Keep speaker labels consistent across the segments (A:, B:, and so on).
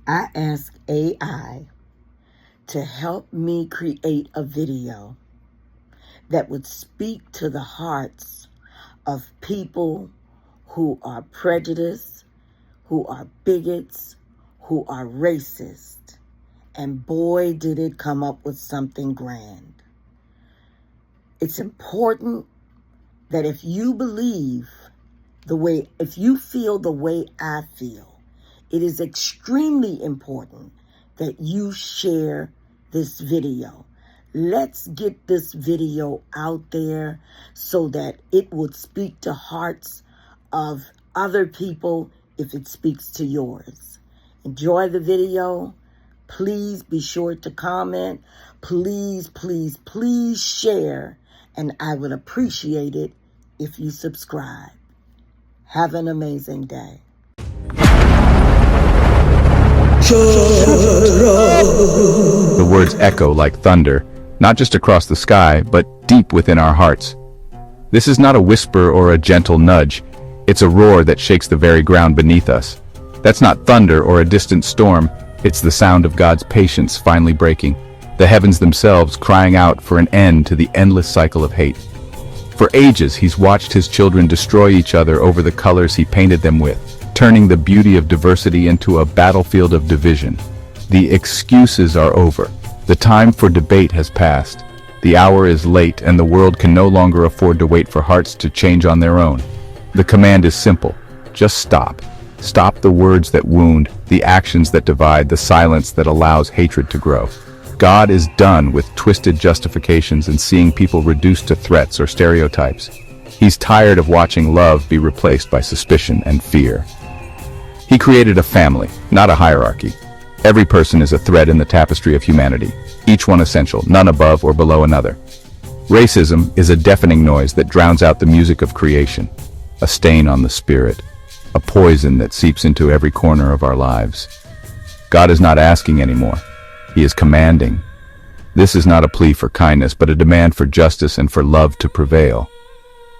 A: I asked AI to help me create a video that would speak to the hearts of people who are prejudiced, who are bigots, who are racist. And boy, did it come up with something grand. It's important that if you feel the way I feel, it is extremely important that you share this video. Let's get this video out there so that it would speak to hearts of other people if it speaks to yours. Enjoy the video. Please be sure to comment. Please, please, please share. And I would appreciate it if you subscribe. Have an amazing day.
B: The words echo like thunder, not just across the sky, but deep within our hearts. This is not a whisper or a gentle nudge. It's a roar that shakes the very ground beneath us. That's not thunder or a distant storm. It's the sound of God's patience finally breaking, the heavens themselves crying out for an end to the endless cycle of hate. For ages, he's watched his children destroy each other over the colors he painted them with, turning the beauty of diversity into a battlefield of division. The excuses are over. The time for debate has passed. The hour is late, and the world can no longer afford to wait for hearts to change on their own. The command is simple. Just stop. Stop the words that wound, the actions that divide, the silence that allows hatred to grow. God is done with twisted justifications and seeing people reduced to threats or stereotypes. He's tired of watching love be replaced by suspicion and fear. He created a family, not a hierarchy. Every person is a thread in the tapestry of humanity, each one essential, none above or below another. Racism is a deafening noise that drowns out the music of creation, a stain on the spirit, a poison that seeps into every corner of our lives. God is not asking anymore. He is commanding. This is not a plea for kindness, but a demand for justice and for love to prevail.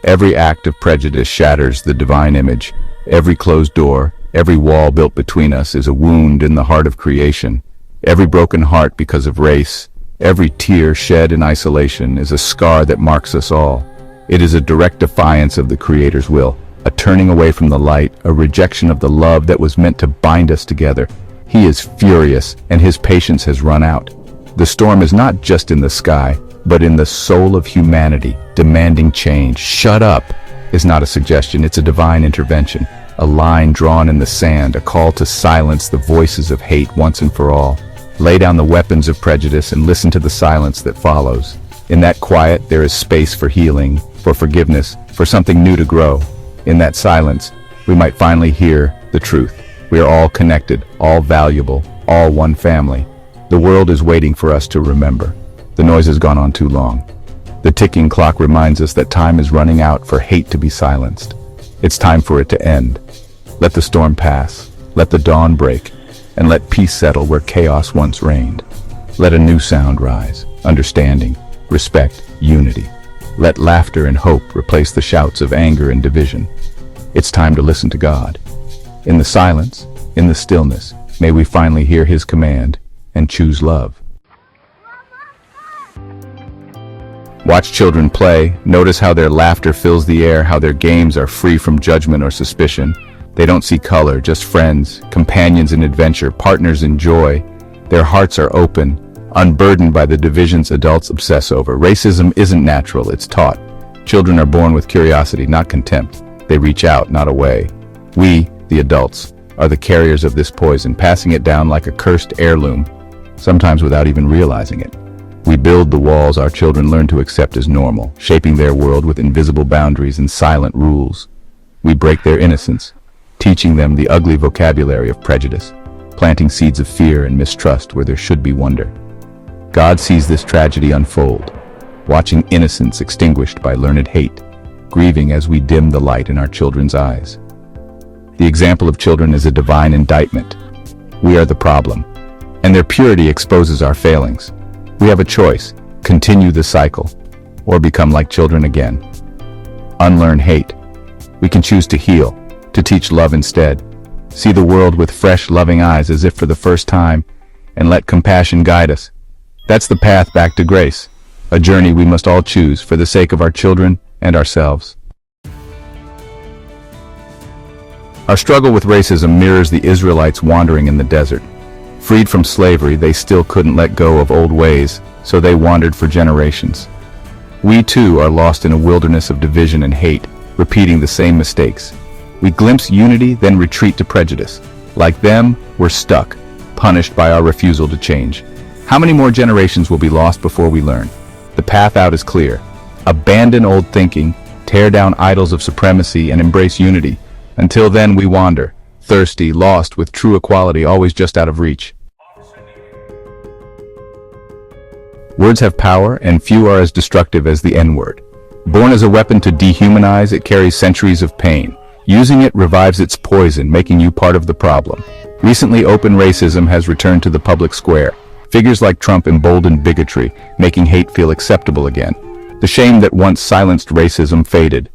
B: Every act of prejudice shatters the divine image. Every closed door, every wall built between us is a wound in the heart of creation. Every broken heart because of race, every tear shed in isolation is a scar that marks us all. It is a direct defiance of the Creator's will, a turning away from the light, a rejection of the love that was meant to bind us together. He is furious, and his patience has run out. The storm is not just in the sky, but in the soul of humanity, demanding change. Shut up is not a suggestion, it's a divine intervention. A line drawn in the sand, a call to silence the voices of hate once and for all. Lay down the weapons of prejudice and listen to the silence that follows. In that quiet, there is space for healing, for forgiveness, for something new to grow. In that silence, we might finally hear the truth. We are all connected, all valuable, all one family. The world is waiting for us to remember. The noise has gone on too long. The ticking clock reminds us that time is running out for hate to be silenced. It's time for it to end. Let the storm pass, let the dawn break, and let peace settle where chaos once reigned. Let a new sound rise, understanding, respect, unity. Let laughter and hope replace the shouts of anger and division. It's time to listen to God. In the silence, in the stillness, may we finally hear his command and choose love. Watch children play. Notice how their laughter fills the air, how their games are free from judgment or suspicion. They don't see color, just friends, companions in adventure, partners in joy. Their hearts are open, unburdened by the divisions adults obsess over. Racism isn't natural, it's taught. Children are born with curiosity, not contempt. They reach out, not away. We, the adults, are the carriers of this poison, passing it down like a cursed heirloom, sometimes without even realizing it. We build the walls our children learn to accept as normal, shaping their world with invisible boundaries and silent rules. We break their innocence, teaching them the ugly vocabulary of prejudice, planting seeds of fear and mistrust where there should be wonder. God sees this tragedy unfold, watching innocence extinguished by learned hate, grieving as we dim the light in our children's eyes. The example of children is a divine indictment. We are the problem, and their purity exposes our failings. We have a choice: continue the cycle, or become like children again. Unlearn hate. We can choose to heal, to teach love instead. see the world with fresh, loving eyes as if for the first time, and let compassion guide us. That's the path back to grace, a journey we must all choose for the sake of our children and ourselves. Our struggle with racism mirrors the Israelites wandering in the desert. Freed from slavery, they still couldn't let go of old ways, so they wandered for generations. We too are lost in a wilderness of division and hate, repeating the same mistakes. We glimpse unity, then retreat to prejudice. Like them, we're stuck, punished by our refusal to change. How many more generations will be lost before we learn? The path out is clear. Abandon old thinking, tear down idols of supremacy, and embrace unity. Until then, we wander, thirsty, lost, with true equality always just out of reach. Words have power, and few are as destructive as the N-word. Born as a weapon to dehumanize, it carries centuries of pain. Using it revives its poison, making you part of the problem. Recently, open racism has returned to the public square. Figures like Trump emboldened bigotry, making hate feel acceptable again. The shame that once silenced racism faded.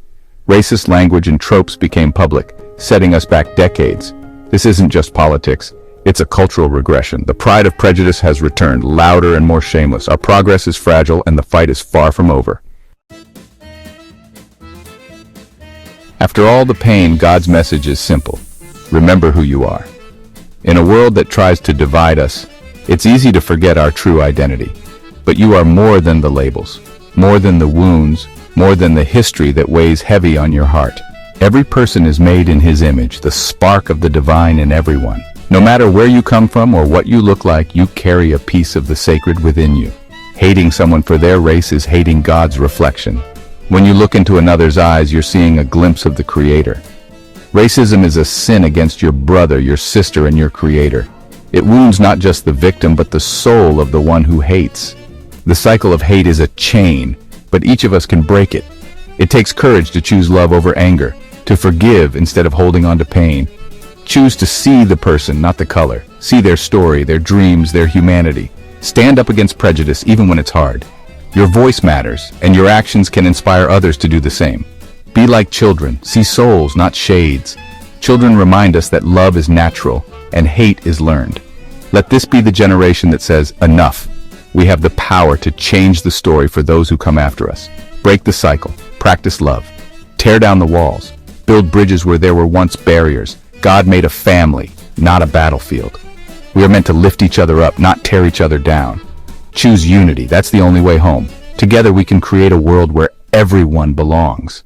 B: Racist language and tropes became public, setting us back decades. This isn't just politics, it's a cultural regression. The pride of prejudice has returned, louder and more shameless. Our progress is fragile and the fight is far from over. After all the pain, God's message is simple. Remember who you are. In a world that tries to divide us, it's easy to forget our true identity. But you are more than the labels, more than the wounds, more than the history that weighs heavy on your heart. Every person is made in His image, the spark of the divine in everyone. No matter where you come from or what you look like, you carry a piece of the sacred within you. Hating someone for their race is hating God's reflection. When you look into another's eyes, you're seeing a glimpse of the Creator. Racism is a sin against your brother, your sister, and your Creator. It wounds not just the victim, but the soul of the one who hates. The cycle of hate is a chain, but each of us can break it. It takes courage to choose love over anger, to forgive instead of holding on to pain. Choose to see the person, not the color. See their story, their dreams, their humanity. Stand up against prejudice even when it's hard. Your voice matters, and your actions can inspire others to do the same. Be like children. See souls, not shades. Children remind us that love is natural and hate is learned. Let this be the generation that says, enough. We have the power to change the story for those who come after us. Break the cycle. Practice love. Tear down the walls. Build bridges where there were once barriers. God made a family, not a battlefield. We are meant to lift each other up, not tear each other down. Choose unity. That's the only way home. Together we can create a world where everyone belongs.